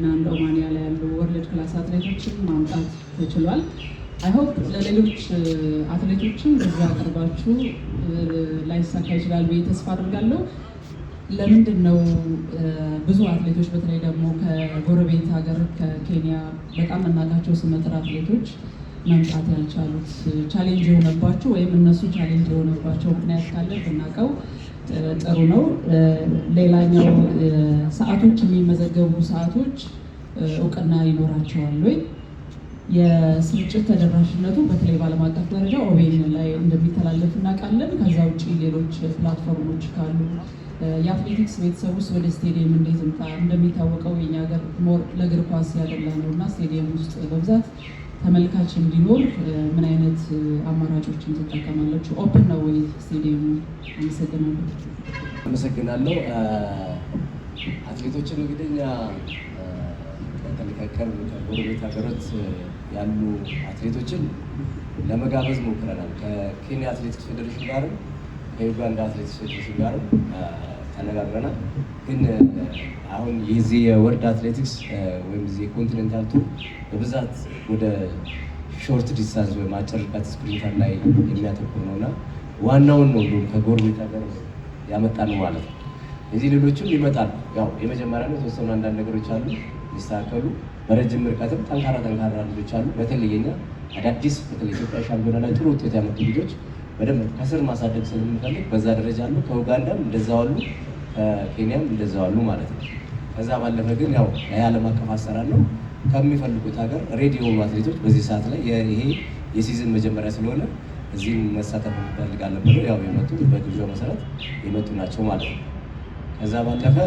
and ሮማኒያ ላይ ያሉ ወርልድ ክላስ አትሌቶችን ማምጣት ተችሏል። አይ ሆፕ ለሌሎች አትሌቶችን እዛ አቅርባችሁ ላይሳካ ይችላል ብዬ ተስፋ አድርጋለሁ። ለምንድን ነው ብዙ አትሌቶች በተለይ ደግሞ ከጎረቤት ሀገር ከኬንያ በጣም እናውቃቸው ስመጥር አትሌቶች መምጣት ያልቻሉት? ቻሌንጅ የሆነባቸው ወይም እነሱ ቻሌንጅ የሆነባቸው ምክንያት ካለ ብናውቀው ጥሩ ነው። ሌላኛው ሰዓቶች የሚመዘገቡ ሰዓቶች እውቅና ይኖራቸዋል ወይ? የስርጭት ተደራሽነቱ በተለይ በዓለም አቀፍ ደረጃ ኦቤን ላይ እንደሚተላለፍ እናውቃለን። ከዛ ውጭ ሌሎች ፕላትፎርሞች ካሉ የአትሌቲክስ ቤተሰብ ውስጥ ወደ ስቴዲየም እንዴት እንጣ? እንደሚታወቀው የኛ ሀገር ሞር ለእግር ኳስ ያደላ ነው እና ስቴዲየም ውስጥ በብዛት ተመልካች እንዲኖር ምን አይነት አማራጮችን ትጠቀማላችሁ? ኦፕን ነው ወይ ስቴዲየሙ? አመሰግናለሁ። አትሌቶችን እንግዲህ እኛ ከቅርብ ከጎረቤት ሀገሮች ያሉ አትሌቶችን ለመጋበዝ ሞክረናል። ከኬንያ አትሌቲክስ ፌዴሬሽን ጋርም ከዩጋንዳ አትሌቲክስ ፌዴሬሽን ጋርም ተነጋግረናል። ግን አሁን የዚህ የወርልድ አትሌቲክስ ወይም የዚህ የኮንቲኔንታል ቱር በብዛት ወደ ሾርት ዲስታንስ ወይም አጭር ርቀት ስፕሪንተር ላይ የሚያተኩር ነውና ዋናውን ነው ሁሉም ከጎረቤት ሀገር ያመጣን ማለት ነው። የዚህ ሌሎችም ይመጣሉ። ያው የመጀመሪያ ነው የተወሰኑ አንዳንድ ነገሮች አሉ ሊስተካከሉ። በረጅም ርቀትም ጠንካራ ልጆች አሉ። በተለይኛ አዳዲስ በተለይ ኢትዮጵያ ሻምፒዮና ላይ ጥሩ ውጤት ያመጡ ልጆች በደንብ ከስር ማሳደግ ስለምንፈልግ በዛ ደረጃ አሉ። ከኡጋንዳም እንደዛው አሉ፣ ከኬንያም እንደዛው አሉ ማለት ነው። ከዛ ባለፈ ግን ያው የዓለም አቀፍ አሰራር ነው። ከሚፈልጉት ሀገር ሬዲ የሆኑ አትሌቶች በዚህ ሰዓት ላይ ይሄ የሲዝን መጀመሪያ ስለሆነ እዚህም መሳተፍ እንፈልጋለን ብለው ያው የመጡ በግብዣው መሰረት የመጡ ናቸው ማለት ነው። ከዛ ባለፈ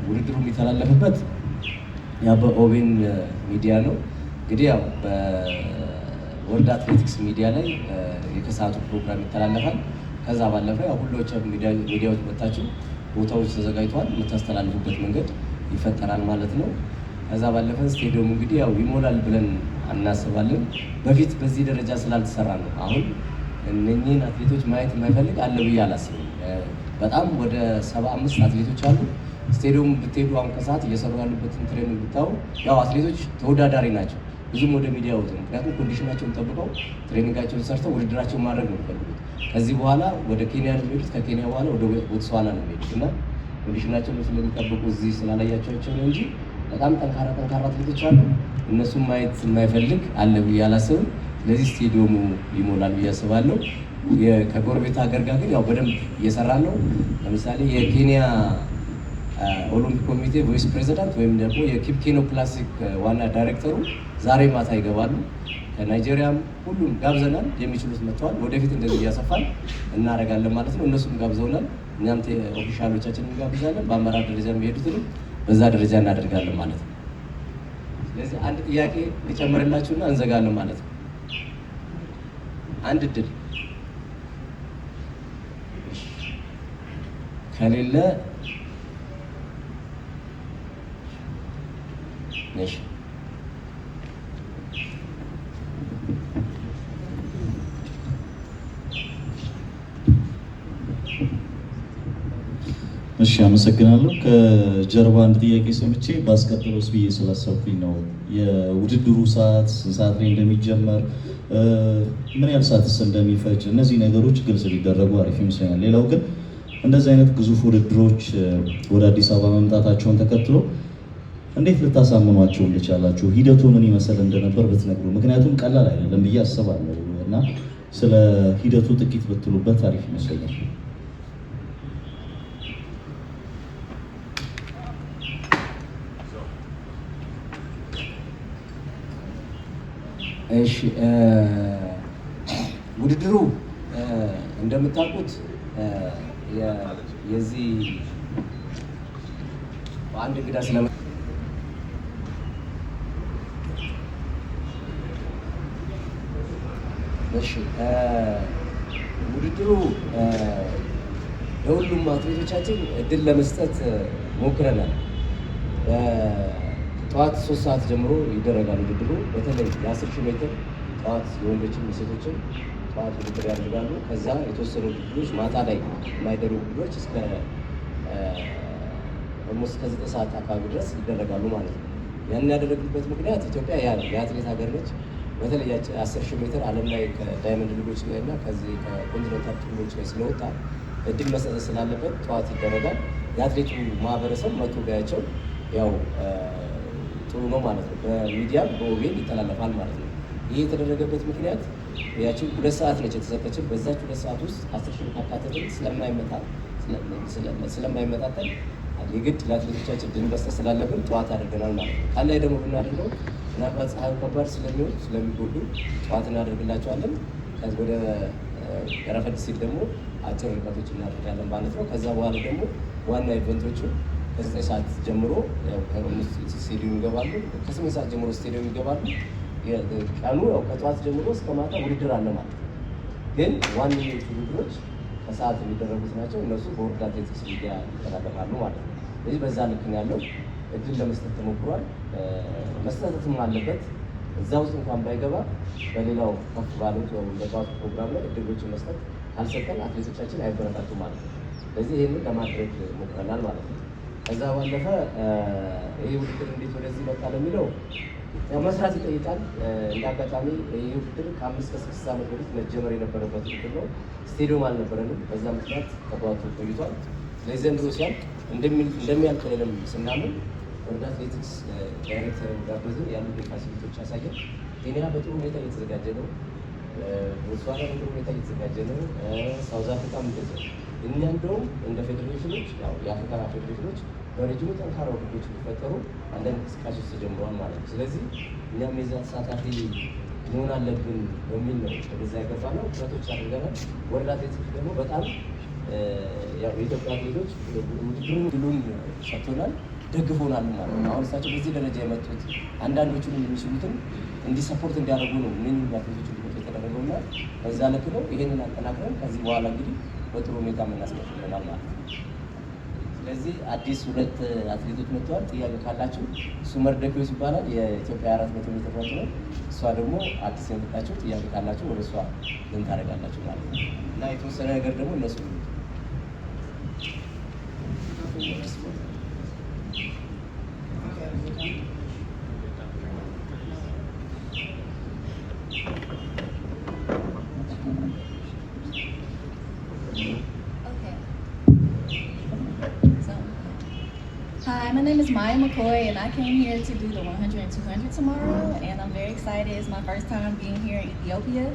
ውድድሩ የሚተላለፍበት ያው በኦቤን ሚዲያ ነው። እንግዲህ ያው በወርልድ አትሌቲክስ ሚዲያ ላይ የከሰዓቱ ፕሮግራም ይተላለፋል። ከዛ ባለፈ ያው ሁሎችም ሚዲያዎች መጣችሁ ቦታዎች ተዘጋጅተዋል፣ የምታስተላልፉበት መንገድ ይፈጠራል ማለት ነው። ከዛ ባለፈ ስቴዲየሙ እንግዲህ ያው ይሞላል ብለን እናስባለን። በፊት በዚህ ደረጃ ስላልተሰራ ነው። አሁን እነኚህን አትሌቶች ማየት የማይፈልግ አለ ብዬ አላስብም። በጣም ወደ 75 አትሌቶች አሉ። ስቴዲየሙ ብትሄዱ አሁን ከሰዓት እየሰሩ ያሉበትን ትሬኒንግ ብታዩ ያው አትሌቶች ተወዳዳሪ ናቸው። ብዙም ወደ ሚዲያ ወጡ። ምክንያቱም ኮንዲሽናቸውን ጠብቀው ትሬኒንጋቸውን ሰርተው ውድድራቸውን ማድረግ ነው የሚፈልጉት። ከዚህ በኋላ ወደ ኬንያ ነው የሚሄዱት፣ ከኬንያ በኋላ ወደ ቦትስዋና ነው የሚሄዱት እና ኮንዲሽናቸውን ስለሚጠብቁ እዚህ ስላላያቸው ነው እንጂ በጣም ጠንካራ አትሌቶች አሉ። እነሱም ማየት የማይፈልግ አለ ብዬ አላስብም። ስለዚህ ስቴዲየሙ ይሞላል ብዬ አስባለሁ። ከጎረቤት ሀገር ጋር ግን ያው በደንብ እየሰራ ነው። ለምሳሌ የኬንያ ኦሎምፒክ ኮሚቴ ቫይስ ፕሬዚዳንት ወይም ደግሞ የኪፕኬኖ ክላሲክ ዋና ዳይሬክተሩ ዛሬ ማታ ይገባሉ። ከናይጄሪያም ሁሉም ጋብዘናል። የሚችሉት መጥተዋል። ወደፊት እንደዚህ እያሰፋን እናደርጋለን ማለት ነው። እነሱም ጋብዘውናል። እኛም ኦፊሻሎቻችንን እንጋብዛለን። በአመራር ደረጃ የሚሄዱትንም በዛ ደረጃ እናደርጋለን ማለት ነው። ስለዚህ አንድ ጥያቄ ሊጨምርላችሁና እንዘጋለን ማለት ነው። አንድ እድል ከሌለ ነሽ እሺ፣ አመሰግናለሁ። ከጀርባ አንድ ጥያቄ ሰምቼ ባስቀጥሎስ ብዬ ስላሰብኩኝ ነው። የውድድሩ ሰዓት ስንት ሰዓት ላይ እንደሚጀመር፣ ምን ያህል ሰዓትስ እንደሚፈጅ እነዚህ ነገሮች ግልጽ ሊደረጉ አሪፍ ይመስለኛል። ሌላው ግን እንደዚህ አይነት ግዙፍ ውድድሮች ወደ አዲስ አበባ መምጣታቸውን ተከትሎ እንዴት ልታሳምኗቸው እንደቻላችሁ፣ ሂደቱ ምን ይመስል እንደነበር ብትነግሩ። ምክንያቱም ቀላል አይደለም ብዬ አስባለሁ እና ስለ ሂደቱ ጥቂት ብትሉበት አሪፍ ይመስለኛል። እሺ፣ ውድድሩ እንደምታውቁት የዚህ አንድ እንግዳ ስለመ እሺ፣ ውድድሩ ለሁሉም አትሌቶቻችን እድል ለመስጠት ሞክረናል። ጠዋት 3 ሰዓት ጀምሮ ይደረጋል ውድድሩ። በተለይ የ10,000 ሜትር ጠዋት የወንዶችም የሴቶችም ጠዋት ውድድር ያደርጋሉ። ከዛ የተወሰኑ ውድድሮች ማታ ላይ የማይደረጉ ውድድሮች እስከ ኦልሞስት ከ9 ሰዓት አካባቢ ድረስ ይደረጋሉ ማለት ነው። ያንን ያደረግበት ምክንያት ኢትዮጵያ የአትሌት ሀገር ነች። በተለይ 10,000 ሜትር ዓለም ላይ ከዳይመንድ ሊጎች ላይ እና ከዚህ ከኮንቲኔንታል ሊጎች ላይ ስለወጣ እድል መሰጠት ስላለበት ጠዋት ይደረጋል። የአትሌቱ ማህበረሰብ መቶ ቢያቸው ያው ጥሩ ነው ማለት ነው። በሚዲያም በኦቤን ይተላለፋል ማለት ነው። ይህ የተደረገበት ምክንያት ያችን 2 ሰዓት ነች የተሰጠችን። በዛች 2 ሰዓት ውስጥ 10,000 ካካተትን ስለማይመጣጠን የግድ ለአትሌቶቻችን ድል መስጠት ስላለብን ጠዋት አድርገናል ማለት ነው። ቃል ላይ ደግሞ ብናደርገው ምናልባት ፀሐዩ ከባድ ስለሚሆን ስለሚጎዱ ጠዋት እናደርግላቸዋለን። ወደ ረፈድ ሲል ደግሞ አጭር ርቀቶች እናደርጋለን ማለት ነው። ከዛ በኋላ ደግሞ ዋና ኢቨንቶቹ ከ9 ሰዓት ጀምሮ ስቴዲየም ይገባሉ። ከ8 ሰዓት ጀምሮ ስቴዲየም ይገባሉ። ቀኑ ያው ከጠዋት ጀምሮ እስከ ማታ ውድድር አለ ማለት ነው። ግን ዋነኞቹ ውድድሮች ከሰዓት የሚደረጉት ናቸው። እነሱ በወርልድ አትሌቲክስ ሚዲያ ይተላለፋሉ ማለት ነው። ስለዚህ በዛ ልክ ነው ያለው። እድል ለመስጠት ተሞክሯል። መስጠትም አለበት። እዛ ውስጥ እንኳን ባይገባ በሌላው ከፍ ባሉት በጠዋቱ ፕሮግራም ላይ እድሎችን መስጠት ካልሰጠን አትሌቶቻችን አይበረታቱ ማለት ነው። ስለዚህ ይህንን ለማድረግ ሞክረናል ማለት ነው። ከዛ ባለፈ ይህ ውድድር እንዴት ወደዚህ መጣ ለሚለው መስራት ይጠይቃል። እንደ አጋጣሚ ይህ ውድድር ከ5 እስከ 6 ዓመት በፊት መጀመር የነበረበት ውድድር ነው። ስቴዲየም አልነበረንም። በዛ ምክንያት ተጓቶ ቆይቷል። ስለዚህ ዘንድሮ ሲያልቅ እንደሚያልቅ ለም ስናምን ወርልድ አትሌቲክስ ዳይሬክተር ጋበዝን። ያሉ ፋሲሊቲዎች ያሳየን። ኬንያ በጥሩ ሁኔታ እየተዘጋጀ ነው። ቦትስዋና በጥሩ ሁኔታ እየተዘጋጀ ነው። ሳውዝ አፍሪካም እንደዚያው። እኛ እንደውም እንደ ፌዴሬሽኖች የአፍሪካ ፌዴሬሽኖች በሬጅኑ ጠንካራ ውድድሮች ሊፈጠሩ አንዳንድ እንቅስቃሴዎች ተጀምረዋል ማለት ነው። ስለዚህ እኛም የዛ ተሳታፊ መሆን አለብን በሚል ነው ወደዛ የገባ ነው። ጥረቶች አድርገናል። ወርልድ አትሌቲክስ ደግሞ በጣም የኢትዮጵያ አትሌቶች ውድድሩን ድሉን ሰጥቶናል፣ ደግፎናል ማለት ነው። አሁን እሳቸው በዚህ ደረጃ የመጡት አንዳንዶቹን የሚችሉትን እንዲህ ሰፖርት እንዲያደርጉ ነው ምን አትሌቶች እንዲመጡ የተደረገው እና በዛ ልክ ነው። ይሄንን አጠናክረን ከዚህ በኋላ እንግዲህ በጥሩ ሁኔታ የምናስቀጥለናል ማለት ነው። ስለዚህ አዲስ 2 አትሌቶች መጥተዋል። ጥያቄ ካላችሁ እሱ መርደኪዎስ ይባላል። የኢትዮጵያ 400 ሜትር ሯጭ ነው። እሷ ደግሞ አዲስ የመጣችው ጥያቄ ካላችሁ ወደ እሷ ምን ታደርጋላችሁ ማለት ነው እና የተወሰነ ነገር ደግሞ እነሱ Hi, my name is Maya McCoy, and I came here to do the 100 and 200 tomorrow, and I'm very excited. It's my first time being here in Ethiopia,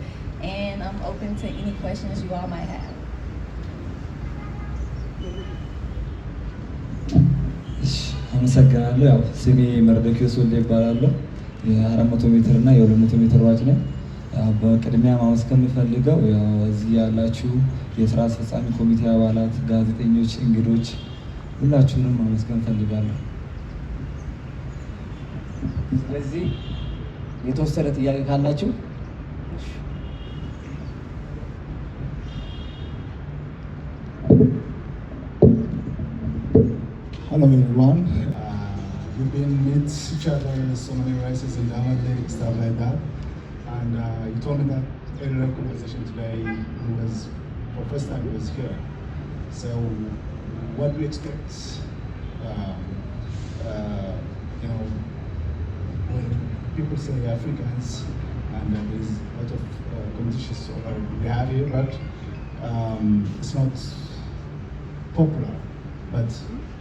and I'm open to any questions you all might have. አመሰግናለሁ። ያው ስሜ መርዶኪዮስ ወልዴ ይባላለሁ። የ400 ሜትር እና የ200 ሜትር ሯጭ ነኝ። በቅድሚያ ማመስገን የምፈልገው ያው እዚህ ያላችሁ የስራ አስፈጻሚ ኮሚቴ አባላት፣ ጋዜጠኞች፣ እንግዶች ሁላችሁንም ማመስገን ፈልጋለሁ። ስለዚህ የተወሰነ ጥያቄ ካላችሁ Hello everyone. We've been meet each other in so many races in Diamond League, stuff like that. And you told me that earlier conversation today was for the first time he was here. So what do you expect? You know, when people say Africans and there's a lot of competitions we have here, but it's not popular. But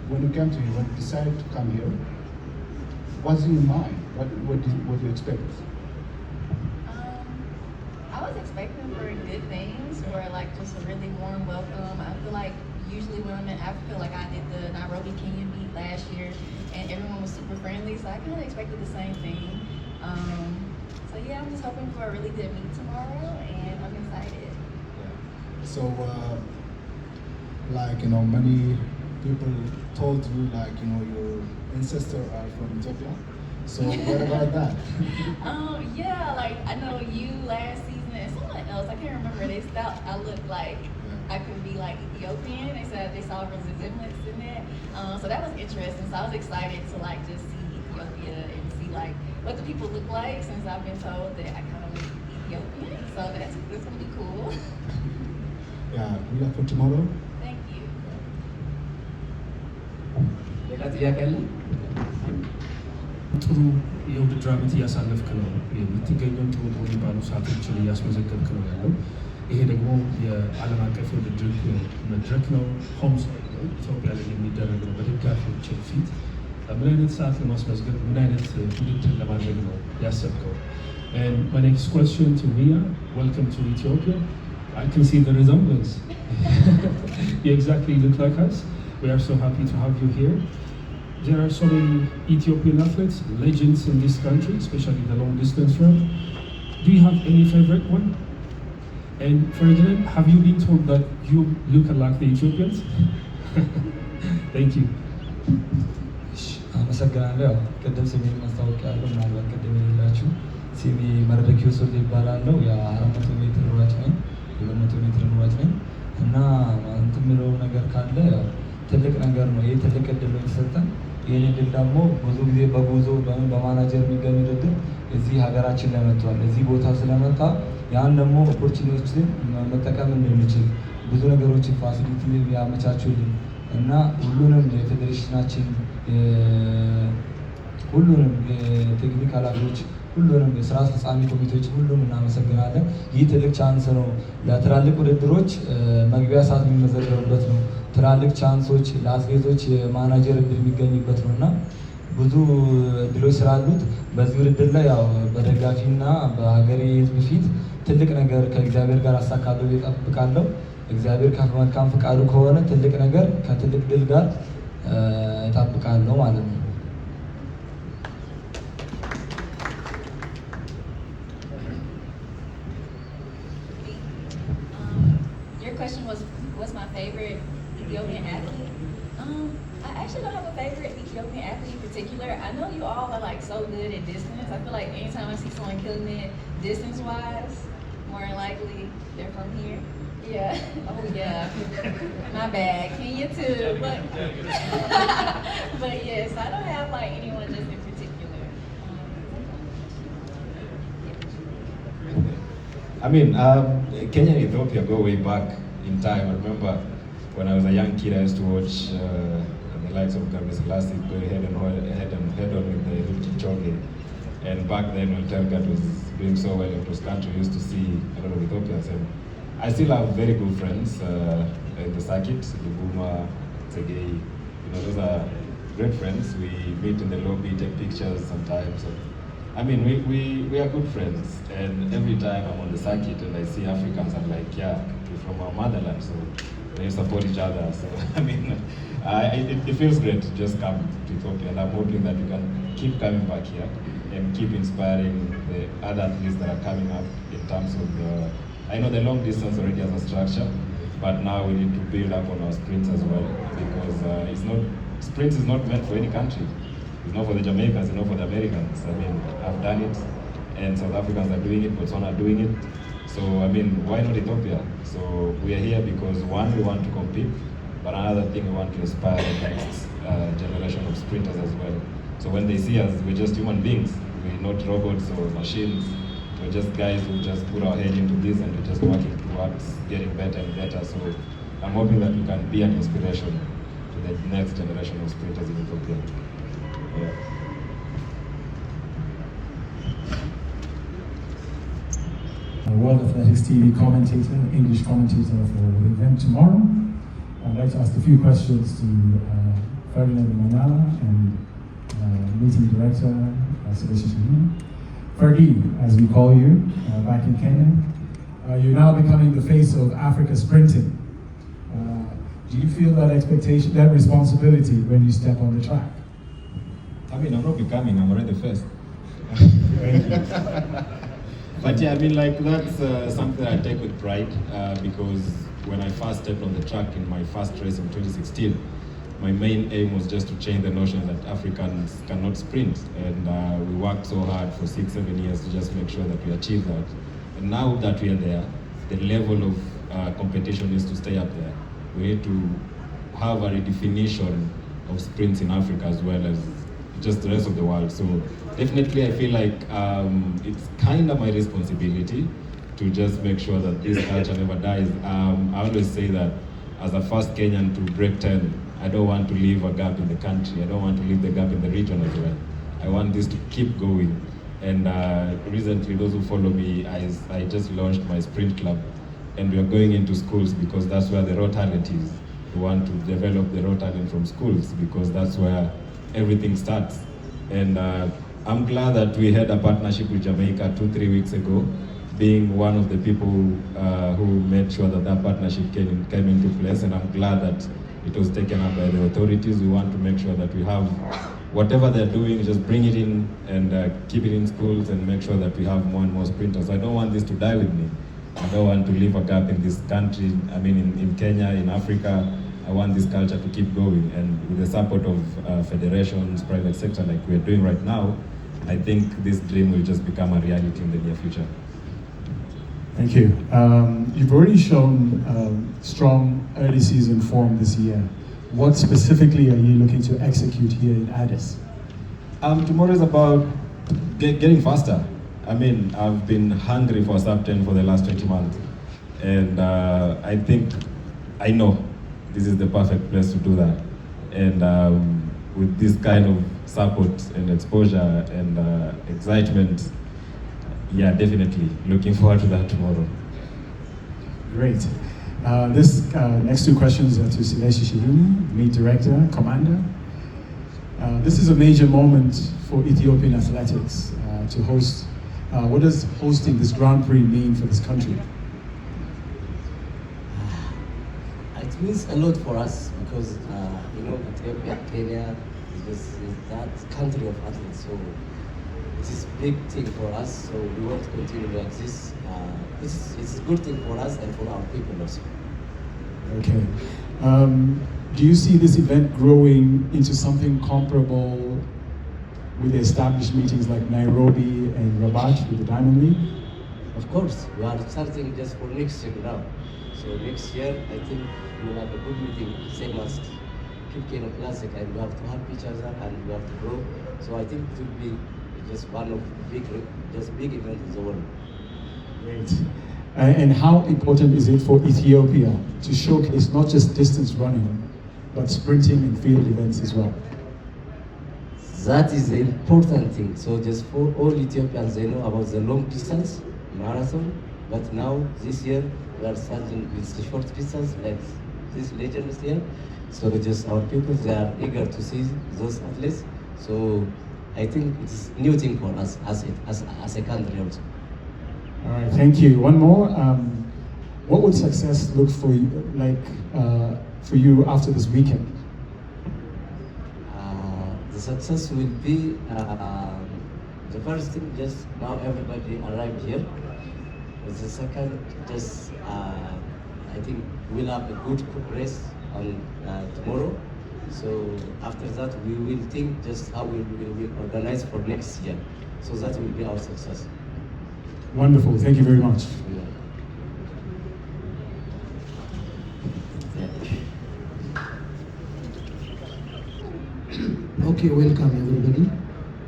when you came to here, when you decided to come here, what's in your mind? What do you expect? I was expecting for good things, for like just a really warm welcome. I feel like usually when I'm in Africa, like I did the Nairobi Kenya beat last year, and everyone was super friendly, so I kind of expected the same thing. So yeah, I'm just hoping for a really good meet tomorrow, and I'm excited. So, like, you know, many people told you, like, you know, your ancestors are from Ethiopia. So what about that? Yeah, like I know you last season and someone else, I can't remember, they thought I looked like I could be like Ethiopian. They said they saw a resemblance in that. So that was interesting. So I was excited to like just see Ethiopia and see like what the people look like, since I've been told that I kind of look Ethiopian. So that's gonna be cool. Yeah, good luck for tomorrow. Thank you. ሌላ ጥያቄ አለ? ጥሩ የውድድር ዓመት እያሳለፍክ ነው የምትገኘው። ጥሩ ጥሩ የሚባሉ ሰዓቶችን እያስመዘገብክ ነው ያለው። ይሄ ደግሞ የዓለም አቀፍ የውድድር መድረክ ነው። ሆምስ ኢትዮጵያ ላይ የሚደረግ ነው በደጋፊዎች ፊት። ምን አይነት ሰዓት ለማስመዝገብ ምን አይነት ውድድር ለማድረግ ነው ያሰብከው? And my next question to Mia, welcome to Ethiopia. I can see the resemblance. You exactly look like us. We are so happy to have you here. There are so many Ethiopian athletes, legends in this country, especially the long distance run. Do you have any favorite one? And Ferdinand, have you been told that you look like the Ethiopians? Thank you. አመሰግናለሁ። ያው ቅድም ስሜን ማስታወቂያለሁ፣ ምናልባት ቅድም የሌላችሁ ስሜ መርደኪዮስ ወልዴ ይባላለሁ። የ400 ሜትር ሯጭ ነኝ፣ የ200 ሜትር ሯጭ ነኝ እና እንትን የምለው ነገር ካለ ያው ትልቅ ነገር ነው። ይሄ ትልቅ እድል ነው የተሰጠን። ይህን እድል ደግሞ ብዙ ጊዜ በጉዞ በማናጀር የሚገኝ እድል እዚህ ሀገራችን ላይ መጥቷል። እዚህ ቦታ ስለመጣ ያን ደግሞ ኦፖርቹኒቲዎችን መጠቀም እንድንችል ብዙ ነገሮችን ፋሲሊቲ ያመቻቹልን እና ሁሉንም የፌዴሬሽናችን ሁሉንም የቴክኒክ ኃላፊዎች ሁሉንም የስራ አስፈጻሚ ኮሚቴዎች ሁሉም እናመሰግናለን። ይህ ትልቅ ቻንስ ነው። ለትላልቅ ውድድሮች መግቢያ ሰዓት የሚመዘገብበት ነው። ትላልቅ ቻንሶች ለአትሌቶች የማናጀር እድል የሚገኝበት ነው እና ብዙ እድሎች ስላሉት በዚህ ውድድር ላይ ያው በደጋፊና በሀገሬ ሕዝብ ፊት ትልቅ ነገር ከእግዚአብሔር ጋር አሳካለሁ እጠብቃለሁ። እግዚአብሔር ከመልካም ፈቃዱ ከሆነ ትልቅ ነገር ከትልቅ ድል ጋር እጠብቃለሁ ማለት ነው። Your question was, what's my favorite Ethiopian athlete? I actually don't have a favorite Ethiopian athlete in particular. I know you all are like so good at distance. I feel like anytime I see someone killing it distance-wise, more than likely they're from here. Yeah. Oh yeah. My bad. Kenya too. But yes, I don't have like anyone just in particular. I mean, Kenya and Ethiopia go way back in time. I remember when I was a young kid, I used to watch the likes of Gabriel Selassie go head on with the Eliud Kipchoge. And back then, when Tergat was doing so well in cross country, we used to see a lot of Ethiopians. And I still have very good friends in the circuit, Lubuma, Tsegei. You know, those are great friends. We meet in the lobby, take pictures sometimes. So, I mean, we are good friends. And every time I'm on the circuit and I see Africans, I'm like, yeah, we're from our motherland, so we support each other. So, I mean, it feels great to just come to Ethiopia. And I'm hoping that we can keep coming back here and keep inspiring the other athletes that are coming up in terms of I know the long distance already has a structure, but now we need to build up on our sprints as well, because sprints is not meant for any country. It's not for the Jamaicans, it's not for the Americans. I mean, I've done it, and South Africans are doing it, Botswana are doing it. So, I mean, why not Ethiopia? So, we are here because one, we want to compete, but another thing, we want to inspire the next generation of sprinters as well. So when they see us, we're just human beings. We're not robots or machines. We're just guys who just put our head into this and we're just working towards getting better and better. So I'm hoping that we can be an inspiration to the next generation of sprinters in Ethiopia. Yeah. World Athletics TV commentator, English commentator for the event tomorrow. I'd like to ask a few questions to Ferdinand Manala and meeting director, Sebastian Shaheen. Fergie, as we call you, back in Kenya. You're now becoming the face of Africa sprinting. Do you feel that expectation, that responsibility when you step on the track? I mean, I'm not becoming, I'm already the first. But yeah, I mean, like, that's something that I take with pride because when I first stepped on the track in my first race in 2016, my main aim was just to change the notion that Africans cannot sprint. And we worked so hard for 6-7 years to just make sure that we achieve that. And now that we are there, the level of competition needs to stay up there. We need to have a redefinition of sprints in Africa as well as just the rest of the world. So definitely I feel like it's kind of my responsibility to just make sure that this culture never dies. I always say that as a first Kenyan to break 10 I don't want to leave a gap in the country. I don't want to leave the gap in the region as well. I want this to keep going. And recently, those who follow me, I just launched my sprint club, and we are going into schools because that's where the raw talent is. We want to develop the raw talent from schools because that's where everything starts. And I'm glad that we had a partnership with Jamaica 2-3 weeks ago, being one of the people who made sure that that partnership came into place. And I'm glad that it was taken up by the authorities. We want to make sure that we have whatever they're doing, just bring it in and keep it in schools and make sure that we have more and more sprinters. I don't want this to die with me. I don't want to leave a gap in this country, I mean in Kenya, in Africa. I want this culture to keep going, and with the support of federations, private sector like we're doing right now, I think this dream will just become a reality in the near future. Thank you. You've already shown strong early season form this year. What specifically are you looking to execute here in Addis? Tomorrow is about getting faster. I mean, I've been hungry for sub-10 for the last 20 months. And I think, I know this is the perfect place to do that. And with this kind of support and exposure and excitement, yeah, definitely looking forward to that tomorrow. Great. This next two questions are to Sileshi Shihini, Meet Director, Commander. This is a major moment for Ethiopian athletics to host. What does hosting this Grand Prix mean for this country? It means a lot for us because Ethiopia, Kenya is that country of athletes, so it is a big thing for us. So we want to continue like this. It's a good thing for us and for our people also. Okay. Do you see this event growing into something comparable with the established meetings like Nairobi and Rabat with the Diamond League? Of course, we are starting just for next year now. So next year, I think we will have a good meeting, same as Kano Classic, and we have to help each other and we have to grow. So I think it will be just one of big events in the world. Great. And how important is it for Ethiopia to showcase not just distance running, but sprinting and field events as well? That is the important thing. So just for all Ethiopians, they know about the long distance, marathon, but now this year we are starting with the short distance, like this legends here. So just our people, they are eager to see those athletes. So I think it's a new thing for us as a country also. All right, thank you. One more. What would success look for you, for you after this weekend? The success will be the first thing. Just now everybody arrived here. The second, just I think we'll have a good race on tomorrow. So after that, we will think just how we will organize for next year. So that will be our success. Wonderful. Thank you very much. Okay, welcome everybody.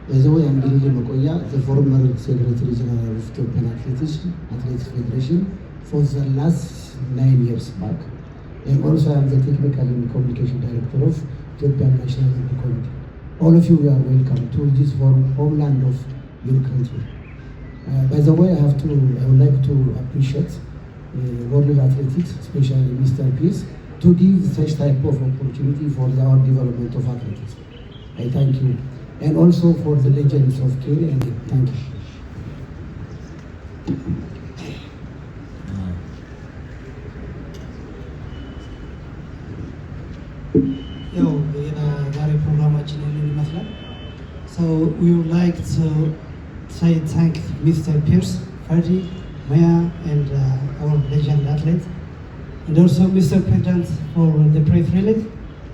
By the way, I'm Billy Makoya, the former Secretary General of Ethiopian Athletics Federation for the last 9 years back. And also I'm the Technical and Communication Director of Ethiopian National Olympic Committee. All of you are welcome to this homeland of your country. By the way, I would like to appreciate World Athletics, especially Mr. Peace, to give such type of opportunity for our development of athletics. I thank you. And also for the legends of Kenya, thank you. So we would like to say thank Mr. Pierce, Ferdy, Maya, and our legend athlete, and also Mr. President for the press release.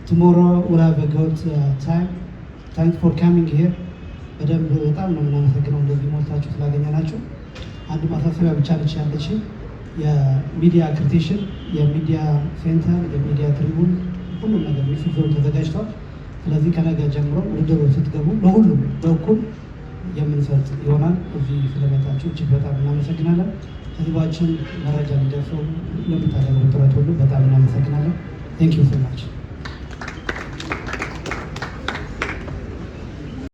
Tomorrow we'll have a good time. Thanks for coming here. በደንብ በጣም ነው የምናመሰግነው እንደዚህ ሞልታችሁ ስላገኘናችሁ። አንድ ማሳሰቢያ ብቻ ነች ያለችን፣ የሚዲያ አክሬዲቴሽን፣ የሚዲያ ሴንተር፣ የሚዲያ ትሪቡን፣ ሁሉም ነገር ሚስል ዞን ተዘጋጅቷል። ስለዚህ ከነገ ጀምሮ ውድድሩ ስትገቡ ለሁሉም በኩል የምንሰጥ ይሆናል። እዚህ ስለመጣችሁ እጅግ በጣም እናመሰግናለን። ህዝባችን መረጃ እንዲደርሰው ለምታደርጉት ጥረት ሁሉ በጣም እናመሰግናለን። ቴንክ ዩ ሶ ማች